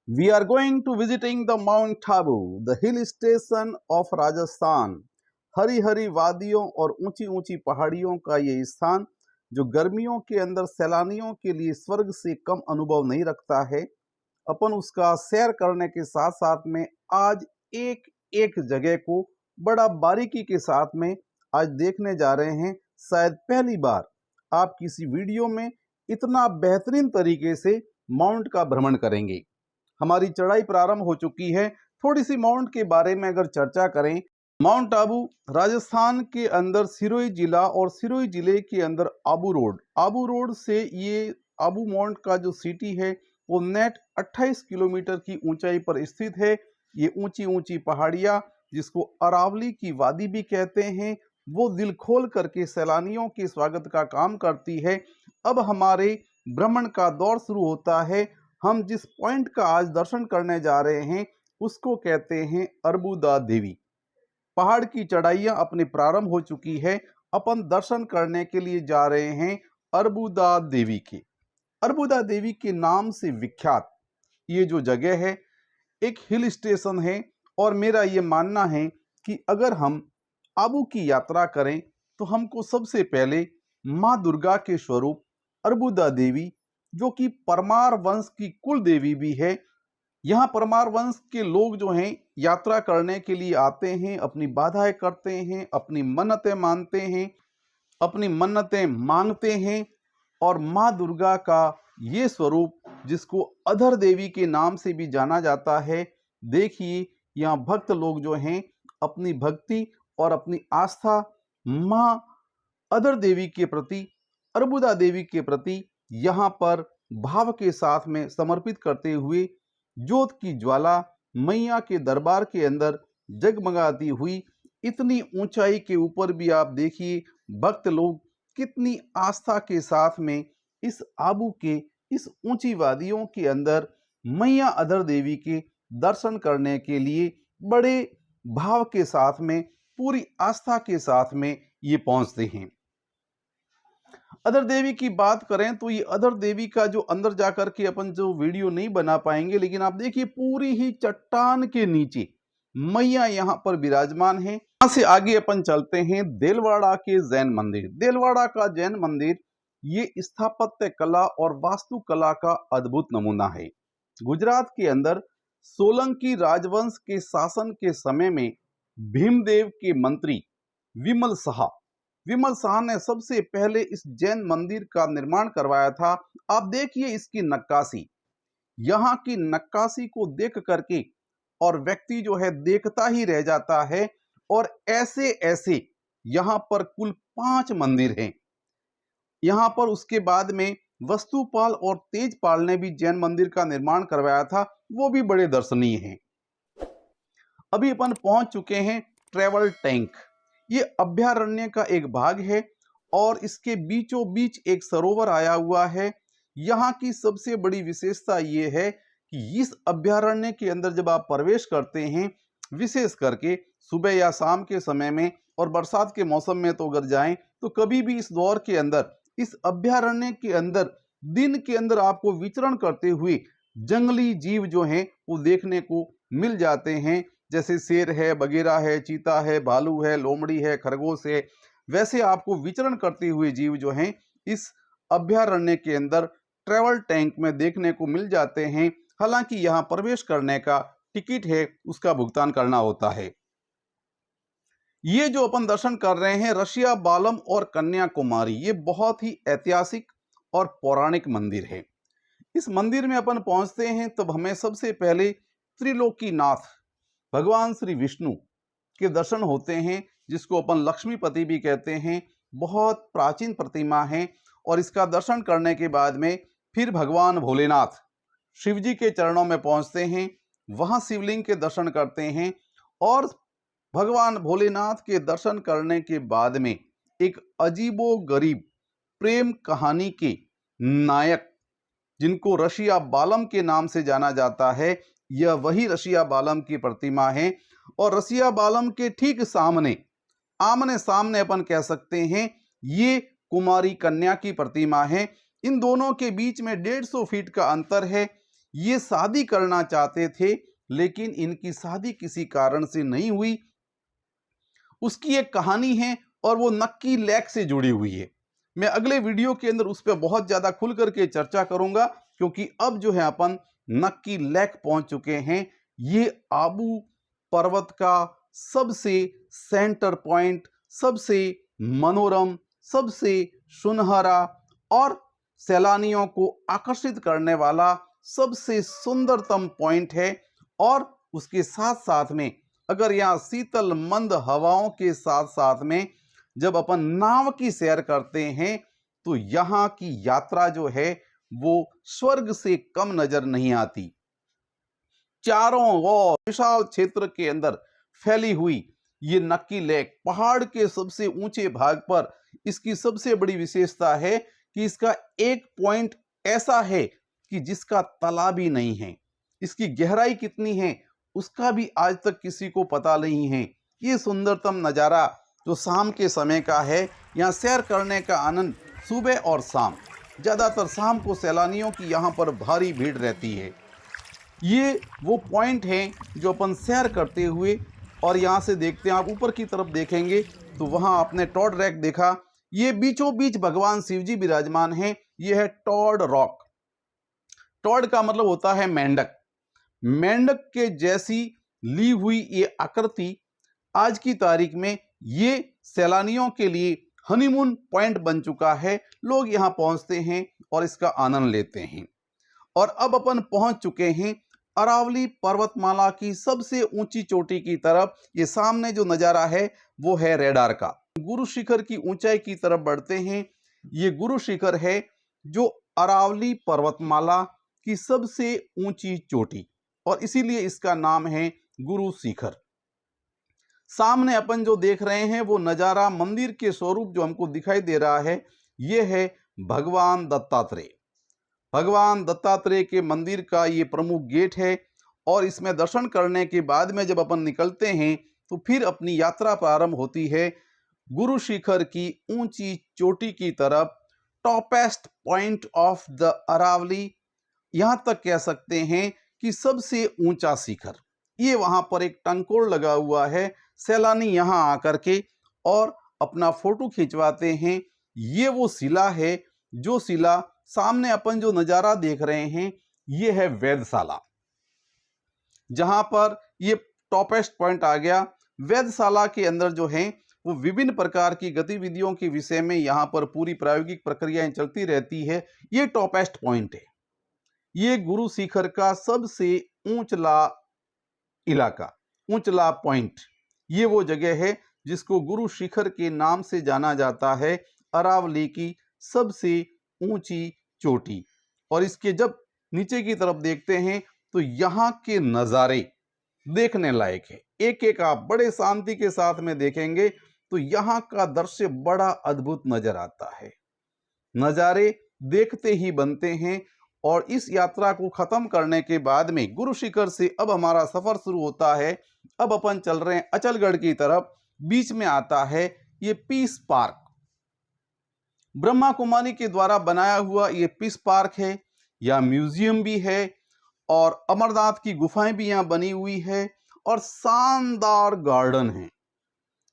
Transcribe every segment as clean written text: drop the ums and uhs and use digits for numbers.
We are going to visiting the Mount Tabu, the hill station of Rajasthan. Hari Hari वादियों और ऊंची ऊंची पहाड़ियों का ये स्थान जो गर्मियों के अंदर सैलानियों के लिए स्वर्ग से कम अनुभव नहीं रखता है। अपन उसका सैर करने के साथ साथ में आज एक एक जगह को बड़ा बारीकी के साथ में आज देखने जा रहे हैं। शायद पहली बार आप किसी वीडियो में इतना बेहतरीन तरीके से माउंट का भ्रमण करेंगे। हमारी चढ़ाई प्रारंभ हो चुकी है। थोड़ी सी माउंट के बारे में अगर चर्चा करें, माउंट आबू राजस्थान के अंदर सिरोही जिला और सिरोही जिले के अंदर आबू रोड से ये आबू माउंट का जो सिटी है वो नेट 28 किलोमीटर की ऊंचाई पर स्थित है। ये ऊंची ऊंची पहाड़ियां जिसको अरावली की वादी भी कहते हैं, वो दिल खोल करके सैलानियों के स्वागत का काम करती है। अब हमारे भ्रमण का दौर शुरू होता है। हम जिस पॉइंट का आज दर्शन करने जा रहे हैं उसको कहते हैं अर्बुदा देवी। पहाड़ की चढ़ाइयां अपने प्रारंभ हो चुकी है। अपन दर्शन करने के लिए जा रहे हैं अर्बुदा देवी के। अर्बुदा देवी के नाम से विख्यात ये जो जगह है एक हिल स्टेशन है और मेरा ये मानना है कि अगर हम आबू की यात्रा करें तो हमको सबसे पहले माँ दुर्गा के स्वरूप अर्बुदा देवी, जो कि परमार वंश की कुल देवी भी है, यहाँ परमार वंश के लोग जो हैं यात्रा करने के लिए आते हैं, अपनी बाधाएं करते हैं, अपनी मन्नतें मानते हैं, अपनी मन्नतें मांगते हैं। और माँ दुर्गा का ये स्वरूप जिसको अधर देवी के नाम से भी जाना जाता है, देखिए यहाँ भक्त लोग जो हैं अपनी भक्ति और अपनी आस्था माँ अधर देवी के प्रति, अर्बुदा देवी के प्रति यहाँ पर भाव के साथ में समर्पित करते हुए जोत की ज्वाला मैया के दरबार के अंदर जगमगाती हुई। इतनी ऊंचाई के ऊपर भी आप देखिए भक्त लोग कितनी आस्था के साथ में इस आबू के इस ऊंची वादियों के अंदर मैया अधर देवी के दर्शन करने के लिए बड़े भाव के साथ में पूरी आस्था के साथ में ये पहुंचते हैं। अधर देवी की बात करें तो ये अधर देवी का जो अंदर जाकर के अपन जो वीडियो नहीं बना पाएंगे, लेकिन आप देखिए पूरी ही चट्टान के नीचे मैया यहाँ पर विराजमान है। यहाँ से आगे अपन चलते हैं देलवाड़ा के जैन मंदिर। देलवाड़ा का जैन मंदिर ये स्थापत्य कला और वास्तु कला का अद्भुत नमूना है। गुजरात के अंदर सोलंकी राजवंश के शासन के समय में भीमदेव के मंत्री विमल शाह ने सबसे पहले इस जैन मंदिर का निर्माण करवाया था। आप देखिए इसकी नक्काशी, यहाँ की नक्काशी को देख करके और व्यक्ति जो है देखता ही रह जाता है। और ऐसे ऐसे यहाँ पर कुल 5 मंदिर हैं। यहाँ पर उसके बाद में वस्तुपाल और तेजपाल ने भी जैन मंदिर का निर्माण करवाया था, वो भी बड़े दर्शनीय हैं। अभी अपन पहुंच चुके हैं ट्रेवल टैंक। ये अभयारण्य का एक भाग है और इसके बीचों बीच एक सरोवर आया हुआ है। यहाँ की सबसे बड़ी विशेषता ये है कि इस अभयारण्य के अंदर जब आप प्रवेश करते हैं, विशेष करके सुबह या शाम के समय में और बरसात के मौसम में तो अगर जाएं तो कभी भी इस दौर के अंदर इस अभयारण्य के अंदर दिन के अंदर आपको विचरण करते हुए जंगली जीव जो हैं वो देखने को मिल जाते हैं। जैसे शेर है, बगेरा है, चीता है, भालू है, लोमड़ी है, खरगोश है, वैसे आपको विचरण करते हुए जीव जो हैं इस अभयारण्य के अंदर ट्रेवल टैंक में देखने को मिल जाते हैं। हालांकि यहाँ प्रवेश करने का टिकट है, उसका भुगतान करना होता है। ये जो अपन दर्शन कर रहे हैं रशिया बालम और कन्याकुमारी, ये बहुत ही ऐतिहासिक और पौराणिक मंदिर है। इस मंदिर में अपन पहुंचते हैं तब हमें सबसे पहले त्रिलोकीनाथ भगवान श्री विष्णु के दर्शन होते हैं, जिसको अपन लक्ष्मीपति भी कहते हैं। बहुत प्राचीन प्रतिमा है और इसका दर्शन करने के बाद में फिर भगवान भोलेनाथ शिव जी के चरणों में पहुंचते हैं, वहां शिवलिंग के दर्शन करते हैं। और भगवान भोलेनाथ के दर्शन करने के बाद में एक अजीबो गरीब प्रेम कहानी के नायक जिनको रशिया बालम के नाम से जाना जाता है, यह वही रशिया बालम की प्रतिमा है। और रशिया बालम के ठीक सामने आमने सामने अपन कह सकते हैं ये कुमारी कन्या की प्रतिमा है। इन दोनों के बीच में 150 फीट का अंतर है। ये शादी करना चाहते थे, लेकिन इनकी शादी किसी कारण से नहीं हुई। उसकी एक कहानी है और वो नक्की लेक से जुड़ी हुई है। मैं अगले वीडियो के अंदर उस पर बहुत ज़्यादा खुल करके चर्चा करूंगा, क्योंकि अब जो है अपन नक्की लेक पहुंच चुके हैं। ये आबू पर्वत का सबसे सेंटर पॉइंट, सबसे मनोरम, सबसे सुनहरा और सैलानियों को आकर्षित करने वाला सबसे सुंदरतम पॉइंट है। और उसके साथ साथ में अगर यहाँ शीतल मंद हवाओं के साथ साथ में जब अपन नाव की सैर करते हैं तो यहाँ की यात्रा जो है वो स्वर्ग से कम नजर नहीं आती। चारों ओर विशाल क्षेत्र के अंदर फैली हुई ये नक्की लेक पहाड़ के सबसे ऊंचे भाग पर, इसकी सबसे बड़ी विशेषता है कि इसका एक पॉइंट ऐसा है कि जिसका तालाब ही नहीं है। इसकी गहराई कितनी है उसका भी आज तक किसी को पता नहीं है। ये सुंदरतम नज़ारा जो शाम के समय का है, यहाँ सैर करने का आनंद सुबह और शाम, ज़्यादातर शाम को सैलानियों की यहाँ पर भारी भीड़ रहती है। ये वो पॉइंट हैं जो अपन सैर करते हुए और यहाँ से देखते हैं, आप ऊपर की तरफ देखेंगे तो वहाँ आपने टॉड रैक देखा। ये बीचों बीच भगवान शिव जी विराजमान हैं। ये है टॉड रॉक। टॉड का मतलब होता है मेंढक। मेंढक के जैसी ली हुई ये आकृति आज की तारीख में ये सैलानियों के लिए हनीमून पॉइंट बन चुका है। लोग यहाँ पहुँचते हैं और इसका आनंद लेते हैं। और अब अपन पहुँच चुके हैं अरावली पर्वतमाला की सबसे ऊंची चोटी की तरफ। ये सामने जो नज़ारा है वो है रेडार का। गुरु शिखर की ऊंचाई की तरफ बढ़ते हैं। ये गुरु शिखर है जो अरावली पर्वतमाला की सबसे ऊंची चोटी, और इसीलिए इसका नाम है गुरु शिखर। सामने अपन जो देख रहे हैं वो नज़ारा, मंदिर के स्वरूप जो हमको दिखाई दे रहा है, ये है भगवान दत्तात्रेय। भगवान दत्तात्रेय के मंदिर का ये प्रमुख गेट है। और इसमें दर्शन करने के बाद में जब अपन निकलते हैं तो फिर अपनी यात्रा प्रारंभ होती है गुरु शिखर की ऊंची चोटी की तरफ, toppest point of the Aravalli. यहाँ तक कह सकते हैं कि सबसे ऊंचा शिखर। ये वहाँ पर एक टंकोर लगा हुआ है। सैलानी यहाँ आकर के और अपना फोटो खिंचवाते हैं। ये वो शिला है, जो शिला सामने अपन जो नज़ारा देख रहे हैं ये है वेधशाला, जहाँ पर ये टॉपेस्ट पॉइंट आ गया। वेधशाला के अंदर जो है वो विभिन्न प्रकार की गतिविधियों के विषय में यहाँ पर पूरी प्रायोगिक प्रक्रियाएं चलती रहती है। ये टॉपेस्ट पॉइंट है। ये गुरु शिखर का सबसे ऊंचला इलाका, ऊंचला पॉइंट, ये वो जगह है जिसको गुरु शिखर के नाम से जाना जाता है, अरावली की सबसे ऊंची चोटी। और इसके जब नीचे की तरफ देखते हैं तो यहाँ के नज़ारे देखने लायक है। एक एक आप बड़े शांति के साथ में देखेंगे तो यहाँ का दृश्य बड़ा अद्भुत नजर आता है। नज़ारे देखते ही बनते हैं। और इस यात्रा को खत्म करने के बाद में गुरु शिखर से अब हमारा सफर शुरू होता है। अब अपन चल रहे हैं अचलगढ़ की तरफ। बीच में आता है ये पीस पार्क। ब्रह्मा कुमारी के द्वारा बनाया हुआ ये पीस पार्क है, या म्यूजियम भी है, और अमरनाथ की गुफाएं भी यहाँ बनी हुई है, और शानदार गार्डन है।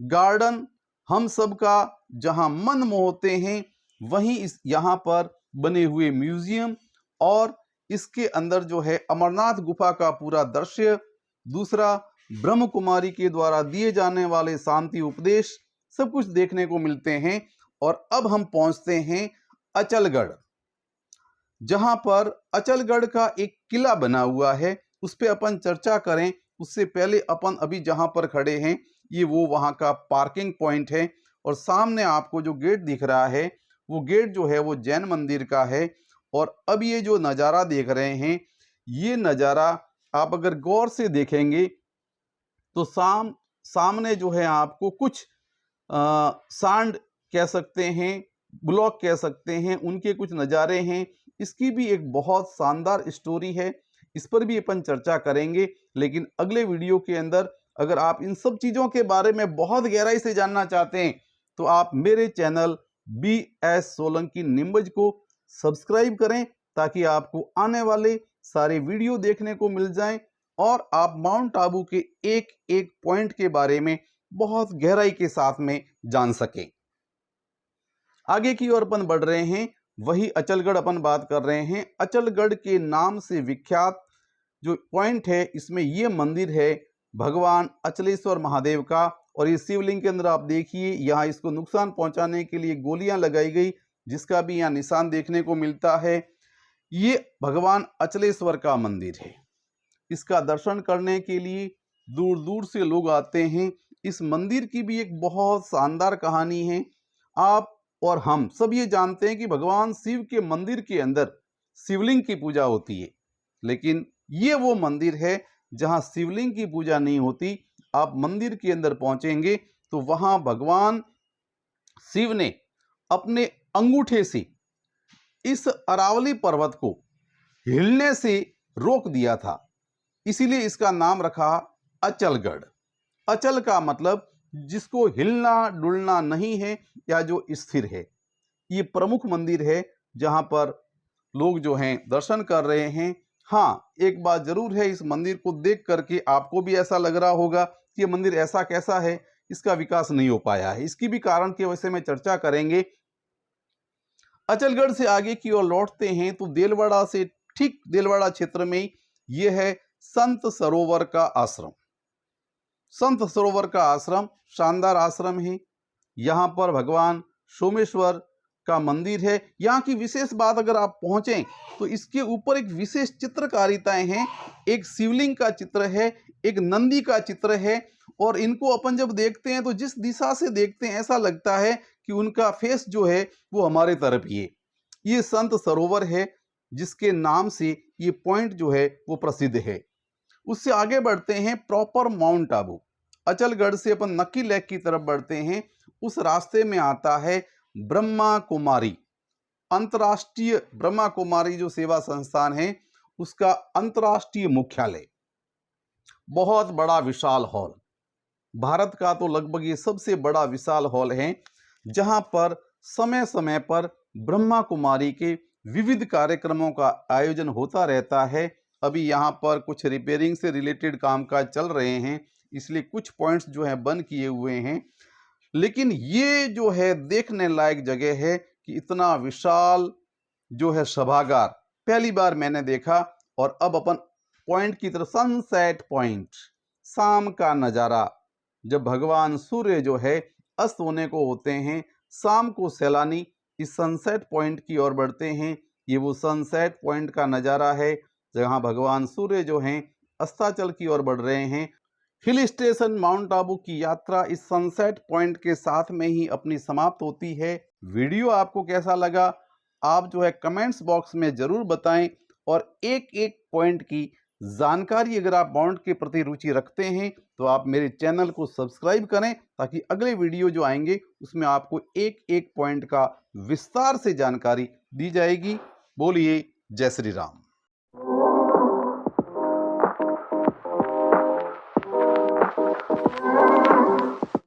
गार्डन हम सब का जहां मन मोहते हैं, वहीं इस यहाँ पर बने हुए म्यूजियम और इसके अंदर जो है अमरनाथ गुफा का पूरा दृश्य, दूसरा ब्रह्म कुमारी के द्वारा दिए जाने वाले शांति उपदेश, सब कुछ देखने को मिलते हैं। और अब हम पहुंचते हैं अचलगढ़, जहां पर अचलगढ़ का एक किला बना हुआ है। उस पर अपन चर्चा करें उससे पहले अपन अभी जहां पर खड़े हैं ये वो वहां का पार्किंग पॉइंट है। और सामने आपको जो गेट दिख रहा है वो गेट जो है वो जैन मंदिर का है। और अब ये जो नज़ारा देख रहे हैं, ये नज़ारा आप अगर गौर से देखेंगे तो सामने जो है आपको कुछ सांड कह सकते हैं, ब्लॉक कह सकते हैं, उनके कुछ नज़ारे हैं। इसकी भी एक बहुत शानदार स्टोरी है, इस पर भी अपन चर्चा करेंगे। लेकिन अगले वीडियो के अंदर अगर आप इन सब चीज़ों के बारे में बहुत गहराई से जानना चाहते हैं तो आप मेरे चैनल BS सोलंकी निम्बज को सब्सक्राइब करें, ताकि आपको आने वाले सारे वीडियो देखने को मिल जाएं और आप माउंट आबू के एक एक पॉइंट के बारे में बहुत गहराई के साथ में जान सकें। आगे की ओर अपन बढ़ रहे हैं, वही अचलगढ़ अपन बात कर रहे हैं। अचलगढ़ के नाम से विख्यात जो पॉइंट है, इसमें ये मंदिर है भगवान अचलेश्वर महादेव का। और ये शिवलिंग के अंदर आप देखिए, यहाँ इसको नुकसान पहुंचाने के लिए गोलियां लगाई गई, जिसका भी यहाँ निशान देखने को मिलता है। ये भगवान अचलेश्वर का मंदिर है। इसका दर्शन करने के लिए दूर दूर से लोग आते हैं। इस मंदिर की भी एक बहुत शानदार कहानी है। आप और हम सब ये जानते हैं कि भगवान शिव के मंदिर के अंदर शिवलिंग की पूजा होती है, लेकिन ये वो मंदिर है जहां शिवलिंग की पूजा नहीं होती। आप मंदिर के अंदर पहुंचेंगे तो वहां भगवान शिव ने अपने अंगूठे से इस अरावली पर्वत को हिलने से रोक दिया था, इसीलिए इसका नाम रखा अचलगढ़। अचल का मतलब जिसको हिलना डुलना नहीं है या जो स्थिर है। ये प्रमुख मंदिर है जहां पर लोग जो हैं दर्शन कर रहे हैं। हाँ, एक बात जरूर है, इस मंदिर को देख करके आपको भी ऐसा लग रहा होगा कि ये मंदिर ऐसा कैसा है, इसका विकास नहीं हो पाया है। इसकी भी कारण की वजह से मैं चर्चा करेंगे। अचलगढ़ से आगे की ओर लौटते हैं तो देलवाड़ा से ठीक देलवाड़ा क्षेत्र में यह है संत सरोवर का आश्रम। संत सरोवर का आश्रम शानदार आश्रम है। यहाँ पर भगवान सोमेश्वर का मंदिर है। यहाँ की विशेष बात, अगर आप पहुंचें तो इसके ऊपर एक विशेष चित्रकारिताएं हैं। एक शिवलिंग का चित्र है, एक नंदी का चित्र है, और इनको अपन जब देखते हैं तो जिस दिशा से देखते हैं ऐसा लगता है कि उनका फेस जो है वो हमारे तरफ ही है। ये संत सरोवर है जिसके नाम से ये पॉइंट जो है वो प्रसिद्ध है। उससे आगे बढ़ते हैं प्रॉपर माउंट आबू। अचलगढ़ से अपन नक्की लेक की तरफ बढ़ते हैं। उस रास्ते में आता है ब्रह्मा कुमारी, अंतर्राष्ट्रीय ब्रह्मा कुमारी जो सेवा संस्थान है उसका अंतर्राष्ट्रीय मुख्यालय। बहुत बड़ा विशाल हॉल, भारत का तो लगभग ये सबसे बड़ा विशाल हॉल है, जहां पर समय समय पर ब्रह्मा कुमारी के विविध कार्यक्रमों का आयोजन होता रहता है। अभी यहाँ पर कुछ रिपेयरिंग से रिलेटेड कामकाज चल रहे हैं, इसलिए कुछ पॉइंट्स जो हैं बंद किए हुए हैं। लेकिन ये जो है देखने लायक जगह है कि इतना विशाल जो है सभागार पहली बार मैंने देखा। और अब अपन पॉइंट की तरफ, सनसेट पॉइंट, शाम का नज़ारा, जब भगवान सूर्य जो है अस्त होने को होते हैं, शाम को सैलानी इस सनसेट पॉइंट की ओर बढ़ते हैं। ये वो सनसेट पॉइंट का नज़ारा है जहाँ भगवान सूर्य जो हैं अस्ताचल की ओर बढ़ रहे हैं। हिल स्टेशन माउंट आबू की यात्रा इस सनसेट पॉइंट के साथ में ही अपनी समाप्त होती है। वीडियो आपको कैसा लगा आप जो है कमेंट्स बॉक्स में ज़रूर बताएं, और एक एक पॉइंट की जानकारी अगर आप माउंट के प्रति रुचि रखते हैं तो आप मेरे चैनल को सब्सक्राइब करें, ताकि अगले वीडियो जो आएंगे उसमें आपको एक एक पॉइंट का विस्तार से जानकारी दी जाएगी। बोलिए जय श्री राम।